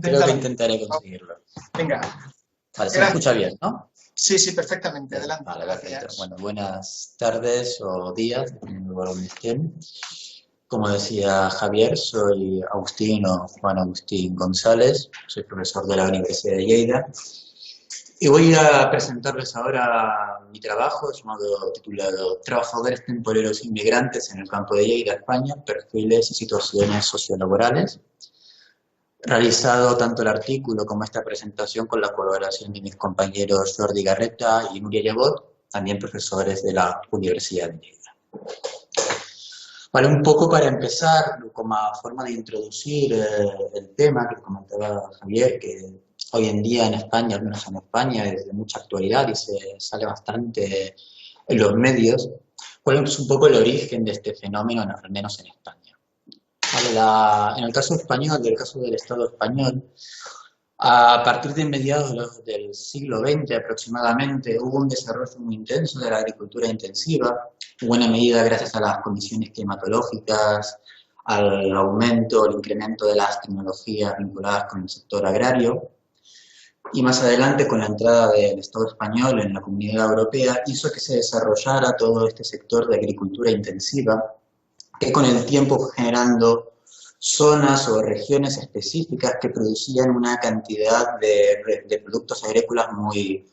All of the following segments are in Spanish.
Creo que inténtalo. intentaré conseguirlo. Venga, Vale, se me gracias. escucha bien, ¿no? Sí, sí, perfectamente. Bien, Adelante, vale, perfecto. gracias. Bueno, buenas tardes o días, dependiendo del lugar donde estén. Como decía Javier, soy Agustino Juan Agustín González, soy profesor de la Universidad de Lleida y voy a presentarles ahora mi trabajo titulado Trabajadores temporeros inmigrantes en el campo de Lleida, España, perfiles y situaciones sociolaborales. Realizado tanto el artículo como esta presentación con la colaboración de mis compañeros Jordi Garreta y Nuria Llebot, también profesores de la Universidad de Lleida. Vale, un poco para empezar, como forma de introducir el tema que comentaba Javier, que hoy en día en España, al menos en España, es de mucha actualidad y se sale bastante en los medios, cuál es un poco el origen de este fenómeno, al menos en España. Vale, en el caso español, del caso del Estado español, a partir de mediados del siglo XX aproximadamente hubo un desarrollo muy intenso de la agricultura intensiva, en buena medida gracias a las condiciones climatológicas, al aumento, al incremento de las tecnologías vinculadas con el sector agrario, y más adelante con la entrada del Estado español en la Comunidad Europea hizo que se desarrollara todo este sector de agricultura intensiva, que con el tiempo fue generando zonas o regiones específicas que producían una cantidad de productos agrícolas muy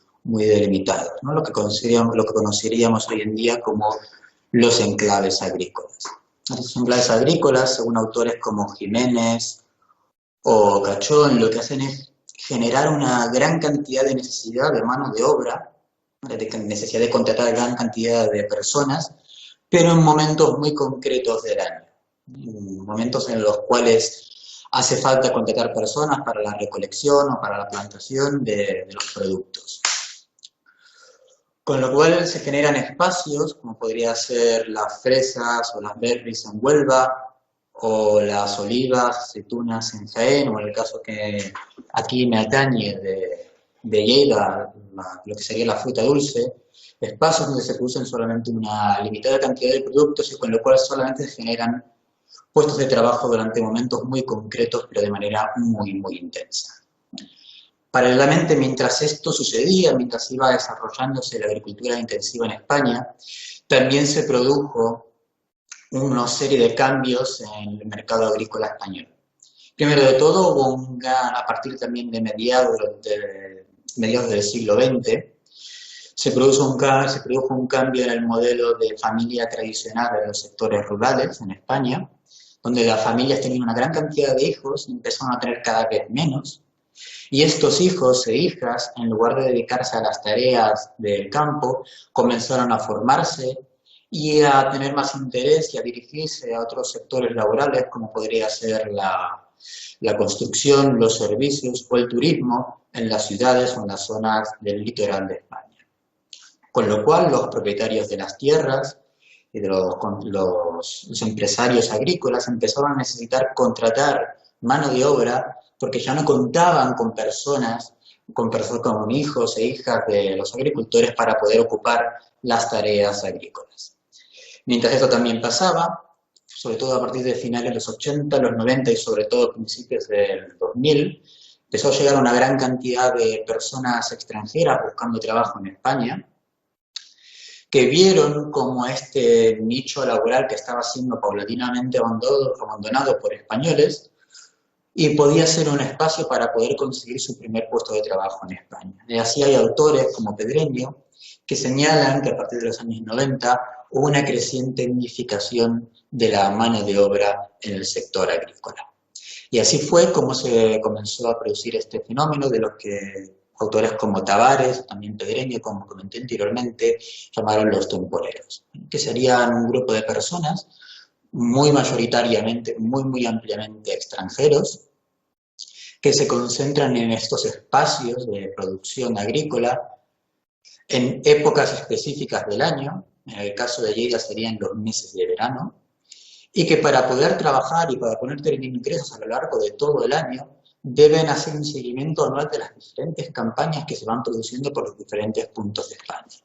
delimitados, ¿no? Lo que conoceríamos hoy en día como los enclaves agrícolas. Estos enclaves agrícolas, según autores como Jiménez o Cachón, lo que hacen es generar una gran cantidad de necesidad de mano de obra, de necesidad de contratar gran cantidad de personas, pero en momentos muy concretos del año, momentos en los cuales hace falta contratar personas para la recolección o para la plantación de los productos. Con lo cual se generan espacios, como podría ser las fresas o las berries en Huelva, o las olivas, aceitunas en Jaén, o en el caso que aquí me atañe de Lleida, lo que sería la fruta dulce, espacios donde se producen solamente una limitada cantidad de productos y con lo cual solamente se generan puestos de trabajo durante momentos muy concretos, pero de manera muy intensa. Paralelamente, mientras esto sucedía, mientras iba desarrollándose la agricultura intensiva en España, también se produjo una serie de cambios en el mercado agrícola español. Primero de todo, a partir también de mediados del siglo XX, se produjo un cambio en el modelo de familia tradicional de los sectores rurales en España, donde las familias tenían una gran cantidad de hijos y empezaron a tener cada vez menos. Y estos hijos e hijas, en lugar de dedicarse a las tareas del campo, comenzaron a formarse y a tener más interés y a dirigirse a otros sectores laborales, como podría ser la construcción, los servicios o el turismo en las ciudades o en las zonas del litoral de España. Con lo cual, los propietarios de las tierras y de los empresarios agrícolas empezaron a necesitar contratar mano de obra porque ya no contaban con personas, con hijos e hijas de los agricultores para poder ocupar las tareas agrícolas. Mientras esto también pasaba, sobre todo a partir de finales de los 80, los 90 y sobre todo a principios del 2000, empezó a llegar una gran cantidad de personas extranjeras buscando trabajo en España, que vieron como este nicho laboral que estaba siendo paulatinamente abandonado por españoles y podía ser un espacio para poder conseguir su primer puesto de trabajo en España. Y así hay autores como Pedreño que señalan que a partir de los años 90 hubo una creciente unificación de la mano de obra en el sector agrícola. Y así fue como se comenzó a producir este fenómeno de los que autores como Tavares, también Pedreño, como comenté anteriormente, llamaron los temporeros, que serían un grupo de personas muy mayoritariamente, muy ampliamente extranjeros, que se concentran en estos espacios de producción agrícola en épocas específicas del año, en el caso de Lleida serían los meses de verano, y que para poder trabajar y para poder tener ingresos a lo largo de todo el año, deben hacer un seguimiento anual de las diferentes campañas que se van produciendo por los diferentes puntos de España.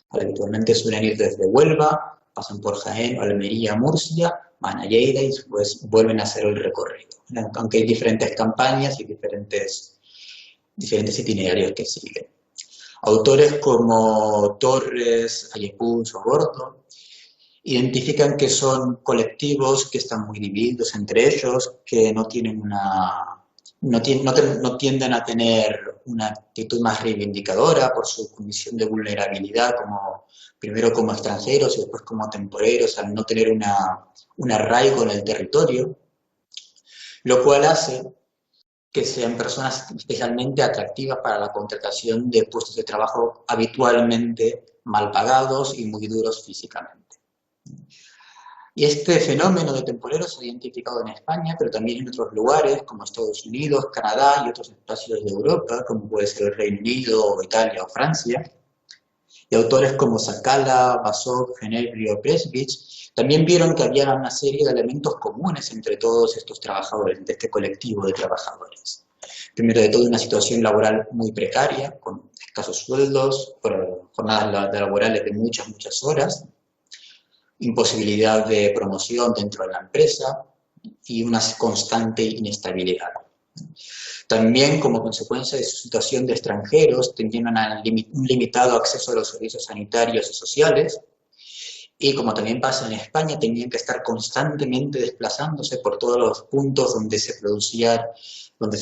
Habitualmente suelen ir desde Huelva pasan por Jaén, Almería, Murcia, van a Lleida y después vuelven a hacer el recorrido. Aunque hay diferentes campañas y diferentes itinerarios que siguen. Autores como Torres, Ayepús o Gordo identifican que son colectivos que están muy divididos entre ellos, que no tienen no tienden a tener una actitud más reivindicadora por su condición de vulnerabilidad, primero como extranjeros y después como temporeros, al no tener un arraigo en el territorio, lo cual hace que sean personas especialmente atractivas para la contratación de puestos de trabajo habitualmente mal pagados y muy duros físicamente. Y este fenómeno de temporeros se ha identificado en España, pero también en otros lugares como Estados Unidos, Canadá y otros espacios de Europa, como puede ser el Reino Unido, Italia o Francia. Y autores como Sakala, Basov, Genebrio, Presbich también vieron que había una serie de elementos comunes entre todos estos trabajadores, de este colectivo de trabajadores. Primero de todo, una situación laboral muy precaria, con escasos sueldos, jornadas laborales de muchas horas, imposibilidad de promoción dentro de la empresa y una constante inestabilidad. También, como consecuencia de su situación de extranjeros, tenían un limitado acceso a los servicios sanitarios y sociales, y como también pasa en España, tenían que estar constantemente desplazándose por todos los puntos donde se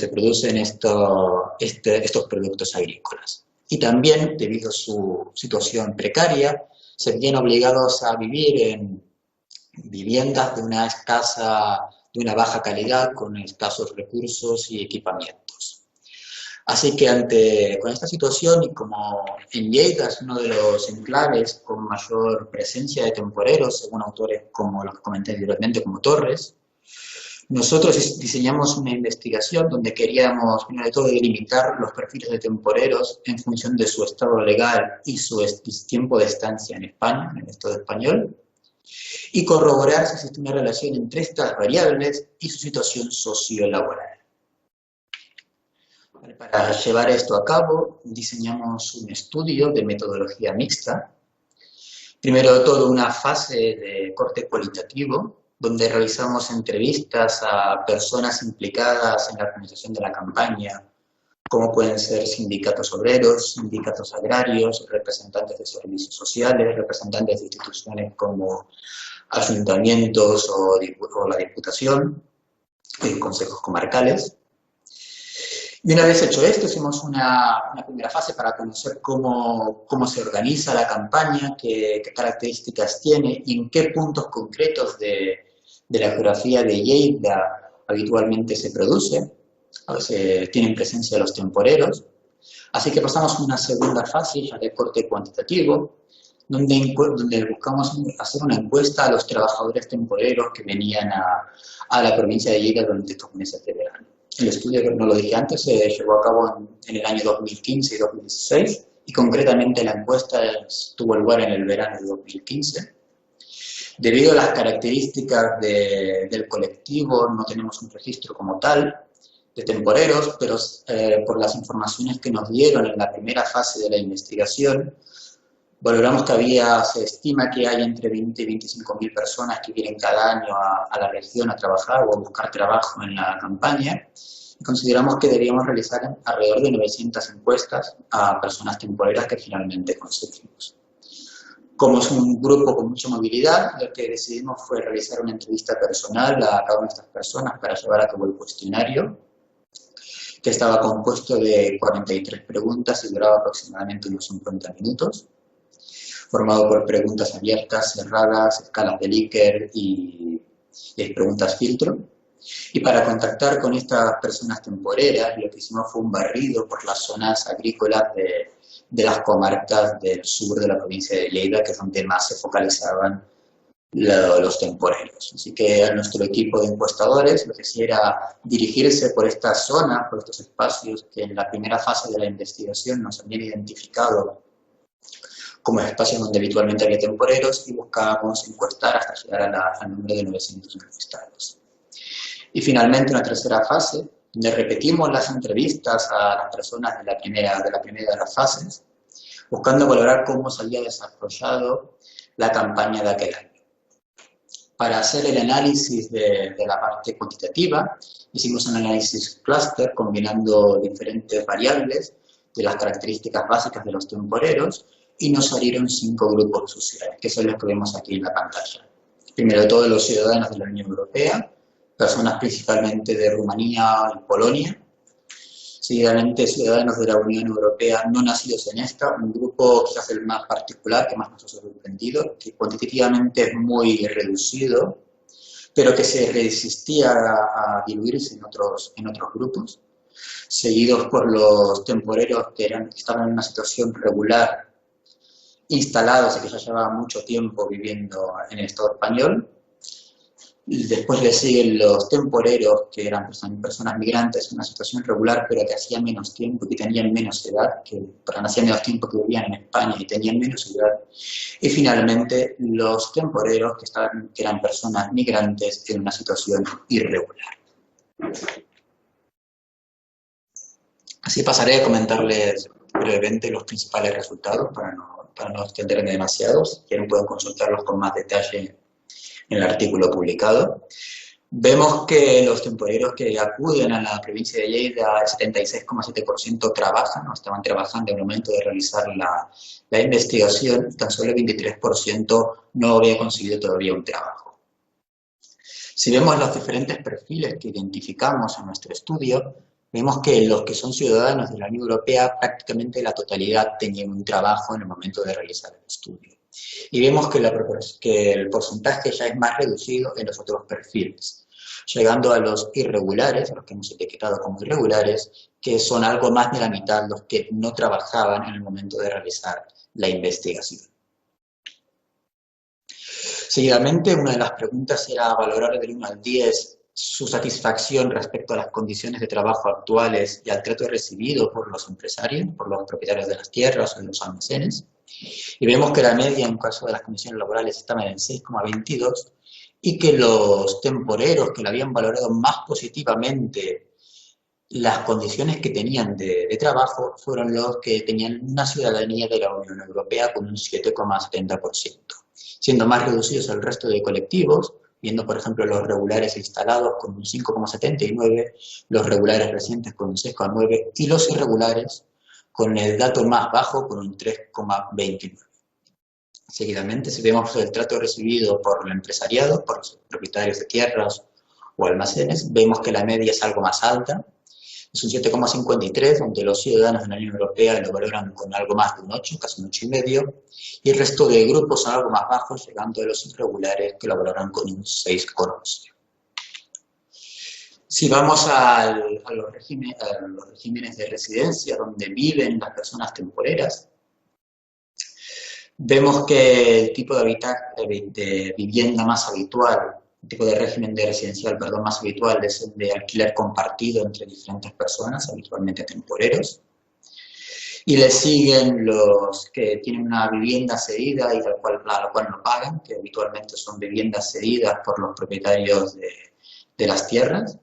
producen estos productos agrícolas. Y también, debido a su situación precaria, se veían obligados a vivir en viviendas de una baja calidad, con escasos recursos y equipamientos. Así que con esta situación, y como en Lleida es uno de los enclaves con mayor presencia de temporeros, según autores como los que comenté anteriormente, como Torres, nosotros diseñamos una investigación donde queríamos, primero de todo, delimitar los perfiles de temporeros en función de su estado legal y su tiempo de estancia en España, en el Estado español, y corroborar si existe una relación entre estas variables y su situación sociolaboral. Para llevar esto a cabo, diseñamos un estudio de metodología mixta. Primero de todo, una fase de corte cualitativo, donde realizamos entrevistas a personas implicadas en la organización de la campaña, como pueden ser sindicatos obreros, sindicatos agrarios, representantes de servicios sociales, representantes de instituciones como ayuntamientos o la Diputación, y consejos comarcales. Y una vez hecho esto, hicimos una primera fase para conocer cómo se organiza la campaña, qué características tiene y en qué puntos concretos de la geografía de Lleida habitualmente se produce, tienen presencia los temporeros. Así que pasamos a una segunda fase, ya de corte cuantitativo, donde buscamos hacer una encuesta a los trabajadores temporeros que venían a la provincia de Lleida durante estos meses de verano. El estudio, que no lo dije antes, se llevó a cabo en el año 2015 y 2016, y concretamente la encuesta tuvo lugar en el verano de 2015. Debido a las características del colectivo, no tenemos un registro como tal de temporeros, pero por las informaciones que nos dieron en la primera fase de la investigación, valoramos que se estima que hay entre 20 y 25.000 personas que vienen cada año a la región a trabajar o a buscar trabajo en la campaña, y consideramos que deberíamos realizar alrededor de 900 encuestas a personas temporeras que finalmente conseguimos. Como es un grupo con mucha movilidad, lo que decidimos fue realizar una entrevista personal a cada una de estas personas para llevar a cabo el cuestionario, que estaba compuesto de 43 preguntas y duraba aproximadamente unos 50 minutos, formado por preguntas abiertas, cerradas, escalas de Likert y preguntas filtro. Y para contactar con estas personas temporeras, lo que hicimos fue un barrido por las zonas agrícolas de las comarcas del sur de la provincia de Lleida, que es donde más se focalizaban los temporeros. Así que a nuestro equipo de encuestadores lo que hacía era dirigirse por estas zonas, por estos espacios que en la primera fase de la investigación nos habían identificado como espacios donde habitualmente había temporeros, y buscábamos encuestar hasta llegar al número de 900 encuestados. Y finalmente una tercera fase, donde repetimos las entrevistas a las personas de la primera de las fases, buscando valorar cómo se había desarrollado la campaña de aquel año. Para hacer el análisis de la parte cuantitativa, hicimos un análisis clúster combinando diferentes variables de las características básicas de los temporeros y nos salieron 5 grupos sociales, que son los que vemos aquí en la pantalla. Primero de todo, los ciudadanos de la Unión Europea, personas principalmente de Rumanía y Polonia. Seguidamente, ciudadanos de la Unión Europea no nacidos en esta, un grupo quizás el más particular, que más nos ha sorprendido, que cuantitativamente es muy reducido, pero que se resistía a diluirse en otros grupos, seguidos por los temporeros que estaban en una situación regular, instalados y que ya llevaban mucho tiempo viviendo en el Estado español. Y después le siguen los temporeros, que eran personas migrantes en una situación regular, pero que hacían menos tiempo, que tenían menos edad, que hacían menos tiempo que vivían en España y tenían menos edad. Y finalmente, los temporeros, que eran personas migrantes en una situación irregular. Así pasaré a comentarles brevemente los principales resultados para no extenderme demasiado. Si quieren pueden consultarlos con más detalle en el artículo publicado. Vemos que los temporeros que acuden a la provincia de Lleida, el 76,7% trabajan o estaban trabajando en el momento de realizar la investigación, tan solo el 23% no había conseguido todavía un trabajo. Si vemos los diferentes perfiles que identificamos en nuestro estudio, vemos que los que son ciudadanos de la Unión Europea, prácticamente la totalidad tenían un trabajo en el momento de realizar el estudio. Y vemos que el porcentaje ya es más reducido en los otros perfiles, llegando a los irregulares, a los que hemos etiquetado como irregulares, que son algo más de la mitad los que no trabajaban en el momento de realizar la investigación. Seguidamente, una de las preguntas era valorar del 1 al 10 su satisfacción respecto a las condiciones de trabajo actuales y al trato recibido por los empresarios, por los propietarios de las tierras o de los almacenes. Y vemos que la media en caso de las condiciones laborales estaba en 6,22 y que los temporeros que le habían valorado más positivamente las condiciones que tenían de trabajo fueron los que tenían una ciudadanía de la Unión Europea con un 7,70%, siendo más reducidos al resto de colectivos, viendo por ejemplo los regulares instalados con un 5,79, los regulares recientes con un 6,9 y los irregulares con el dato más bajo con un 3,29. Seguidamente, si vemos el trato recibido por el empresariado, por los propietarios de tierras o almacenes, vemos que la media es algo más alta, es un 7,53, donde los ciudadanos de la Unión Europea lo valoran con algo más de un 8, casi un 8,5, y el resto de grupos son algo más bajos, llegando a los irregulares que lo valoran con un 6,11. Si vamos a los regímenes de residencia donde viven las personas temporeras, vemos que el tipo de vivienda más habitual, el tipo de régimen de residencial, más habitual es el de alquiler compartido entre diferentes personas, habitualmente temporeros. Y le siguen los que tienen una vivienda cedida y a la cual no pagan, que habitualmente son viviendas cedidas por los propietarios de las tierras.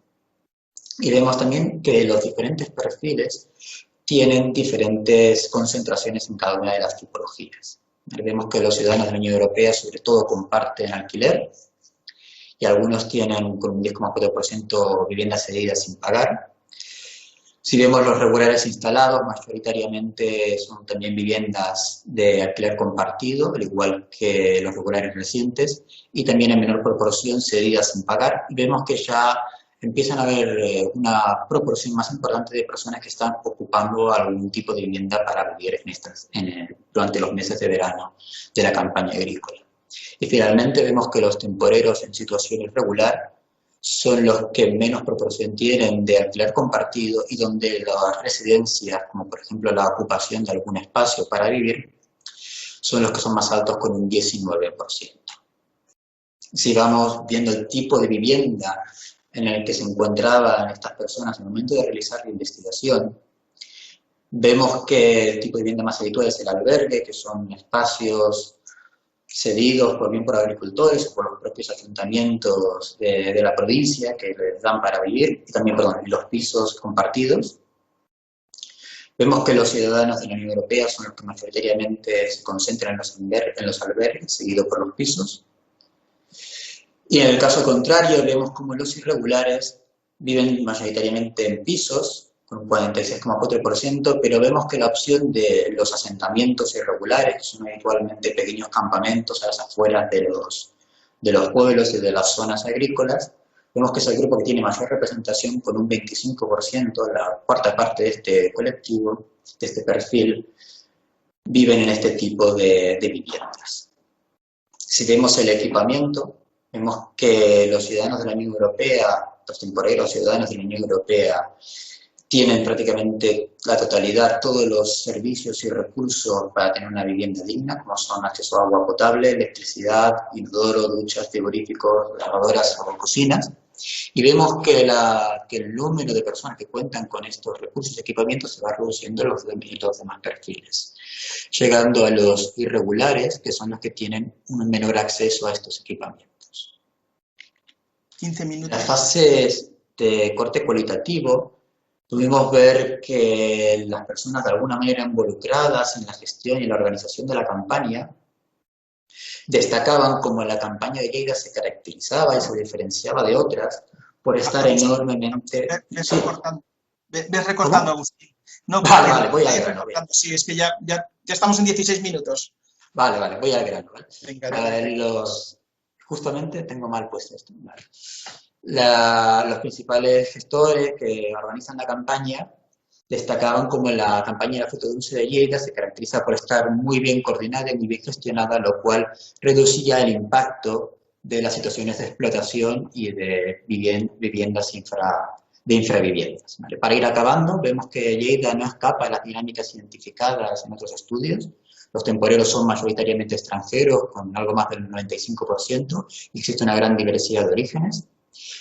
Y vemos también que los diferentes perfiles tienen diferentes concentraciones en cada una de las tipologías. Vemos que los ciudadanos de la Unión Europea sobre todo comparten alquiler y algunos tienen con un 10,4% viviendas cedidas sin pagar. Si vemos los regulares instalados, mayoritariamente son también viviendas de alquiler compartido, al igual que los regulares recientes, y también en menor proporción cedidas sin pagar. Y vemos que ya empiezan a haber una proporción más importante de personas que están ocupando algún tipo de vivienda para vivir durante los meses de verano de la campaña agrícola. Y finalmente vemos que los temporeros en situación irregular son los que menos proporción tienen de alquiler compartido y donde las residencias, como por ejemplo la ocupación de algún espacio para vivir, son los que son más altos con un 19%. Si vamos viendo el tipo de vivienda en el que se encontraban estas personas en el momento de realizar la investigación, vemos que el tipo de vivienda más habitual es el albergue, que son espacios cedidos bien por agricultores o por los propios ayuntamientos de la provincia que les dan para vivir, y también los pisos compartidos. Vemos que los ciudadanos de la Unión Europea son los que mayoritariamente se concentran en los albergues, seguido por los pisos. Y en el caso contrario, vemos como los irregulares viven mayoritariamente en pisos, con un 46,4%, pero vemos que la opción de los asentamientos irregulares, que son habitualmente pequeños campamentos a las afueras de los pueblos y de las zonas agrícolas, vemos que es el grupo que tiene mayor representación con un 25%, la cuarta parte de este colectivo, de este perfil, viven en este tipo de viviendas. Si vemos el equipamiento, vemos que los ciudadanos de la Unión Europea, los temporeros ciudadanos de la Unión Europea, tienen prácticamente la totalidad, todos los servicios y recursos para tener una vivienda digna, como son acceso a agua potable, electricidad, inodoro, duchas, frigoríficos, lavadoras o cocinas. Y vemos que el número de personas que cuentan con estos recursos y equipamientos se va reduciendo en los demás perfiles, llegando a los irregulares, que son los que tienen un menor acceso a estos equipamientos. 15 minutos. Las fases de corte cualitativo, pudimos ver que las personas de alguna manera involucradas en la gestión y la organización de la campaña destacaban como la campaña de Lleida se caracterizaba y se diferenciaba de otras por estar enormemente... Ves recortando, Agustín. No, vale, voy al grano. Sí, es que ya estamos en 16 minutos. Vale, voy al grano. ¿Vale? Venga, justamente tengo mal puesto esto. Vale. Los principales gestores que organizan la campaña destacaban como la campaña de la fruta dulce de Lleida se caracteriza por estar muy bien coordinada y muy bien gestionada, lo cual reducía el impacto de las situaciones de explotación y de viviendas de infraviviendas. ¿Vale? Para ir acabando, vemos que Lleida no escapa de las dinámicas identificadas en otros estudios. Los temporeros son mayoritariamente extranjeros, con algo más del 95%, y existe una gran diversidad de orígenes.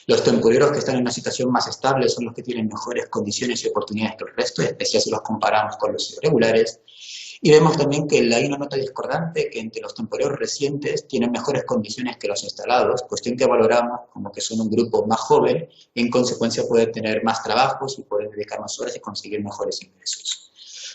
Los temporeros que están en una situación más estable son los que tienen mejores condiciones y oportunidades que el resto, en especial si los comparamos con los irregulares. Y vemos también que hay una nota discordante que entre los temporeros recientes tienen mejores condiciones que los instalados, cuestión que valoramos como que son un grupo más joven y en consecuencia pueden tener más trabajos y pueden dedicar más horas y conseguir mejores ingresos.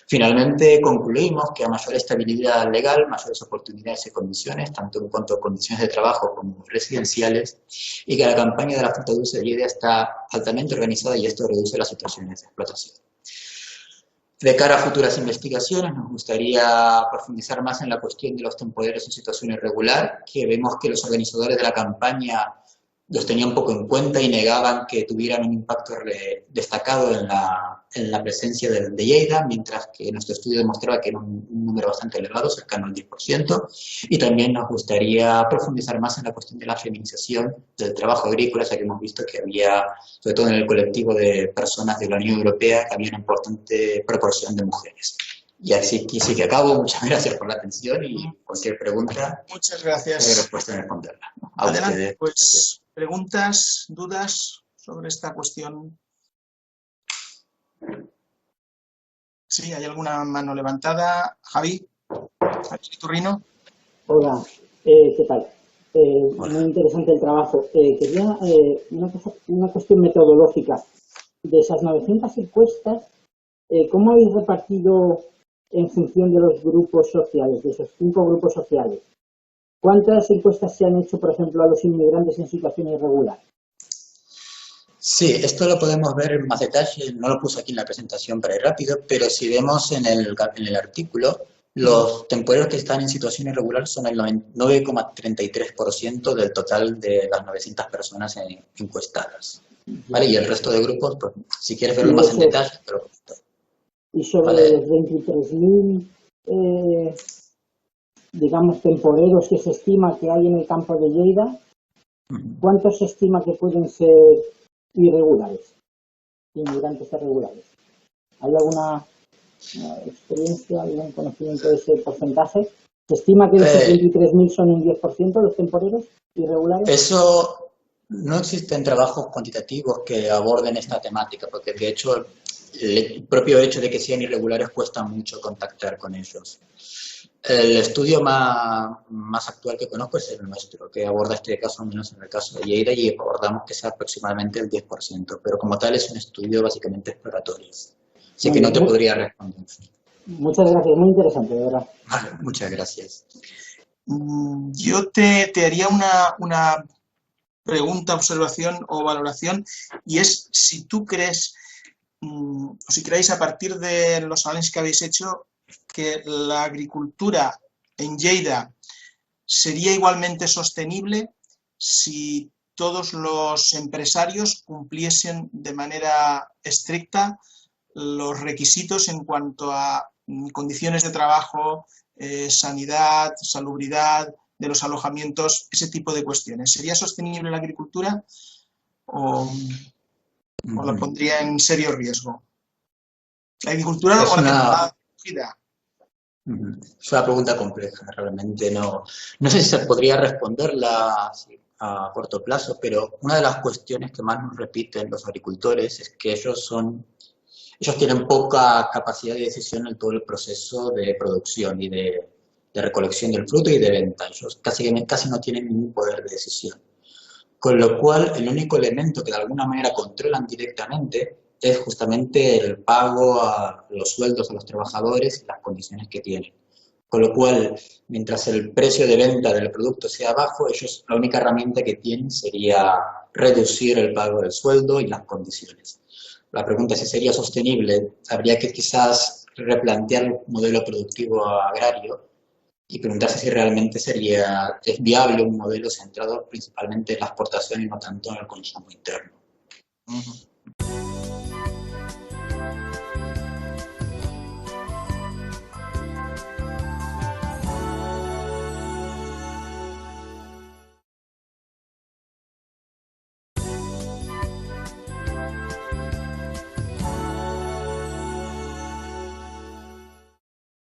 Finalmente concluimos que a mayor estabilidad legal, mayores oportunidades y condiciones, tanto en cuanto a condiciones de trabajo como residenciales, y que la campaña de la fruta dulce de Lleida está altamente organizada y esto reduce las situaciones de explotación. De cara a futuras investigaciones, nos gustaría profundizar más en la cuestión de los temporeros en situación irregular, que vemos que los organizadores de la campaña los tenían poco en cuenta y negaban que tuvieran un impacto destacado en la presencia de Lleida, mientras que nuestro estudio demostraba que era un número bastante elevado, cercano al 10%, y también nos gustaría profundizar más en la cuestión de la feminización del trabajo agrícola, ya que hemos visto que había, sobre todo en el colectivo de personas de la Unión Europea, que había una importante proporción de mujeres. Y así sí que acabo. Muchas gracias por la atención y cualquier pregunta, muchas gracias. Estoy dispuesto a responderla. Adelante, pues preguntas, dudas sobre esta cuestión. Sí, ¿hay alguna mano levantada? Javi Turrino. Hola, ¿qué tal? Hola. Muy interesante el trabajo. Quería una cuestión metodológica. De esas 900 encuestas, ¿cómo habéis repartido en función de los grupos sociales, de esos 5 grupos sociales? ¿Cuántas encuestas se han hecho, por ejemplo, a los inmigrantes en situación irregular? Sí, esto lo podemos ver en más detalle, no lo puse aquí en la presentación para ir rápido, pero si vemos en el artículo, los temporeros que están en situación irregular son el 9,33% del total de las 900 personas encuestadas. ¿Vale? Y el resto de grupos, pues, si quieres verlo más en detalle, pero... Y sobre ¿vale? los 23.000, digamos, temporeros que se estima que hay en el campo de Lleida, ¿cuántos se estima que pueden ser irregulares, inmigrantes irregulares? ¿Hay alguna experiencia, algún conocimiento de ese porcentaje? ¿Se estima que de esos 23.000 son un 10% los temporeros irregulares? Eso no existen trabajos cuantitativos que aborden esta temática, porque de hecho el propio hecho de que sean irregulares cuesta mucho contactar con ellos. El estudio más actual que conozco es el nuestro, que aborda este caso, al menos en el caso de Lleida, y abordamos que sea aproximadamente el 10%, pero como tal es un estudio básicamente exploratorio. Así que no te podría responder. Muchas gracias, muy interesante, de verdad. Vale, muchas gracias. Yo te haría una pregunta, observación o valoración, y es si tú crees, o si creéis a partir de los análisis que habéis hecho, que la agricultura en Lleida sería igualmente sostenible si todos los empresarios cumpliesen de manera estricta los requisitos en cuanto a condiciones de trabajo, sanidad, salubridad de los alojamientos, ese tipo de cuestiones. ¿Sería sostenible la agricultura o la pondría en serio riesgo? ¿La agricultura o la vida? Es una pregunta compleja, realmente no sé si se podría responderla a corto plazo, pero una de las cuestiones que más nos repiten los agricultores es que ellos tienen poca capacidad de decisión en todo el proceso de producción y de recolección del fruto y de venta. Ellos casi no tienen ningún poder de decisión. Con lo cual, el único elemento que de alguna manera controlan directamente es justamente el pago a los sueldos a los trabajadores y las condiciones que tienen. Con lo cual, mientras el precio de venta del producto sea bajo, ellos la única herramienta que tienen sería reducir el pago del sueldo y las condiciones. La pregunta es si sería sostenible. Habría que quizás replantear el modelo productivo agrario y preguntarse si realmente es viable un modelo centrado principalmente en la exportación y no tanto en el consumo interno.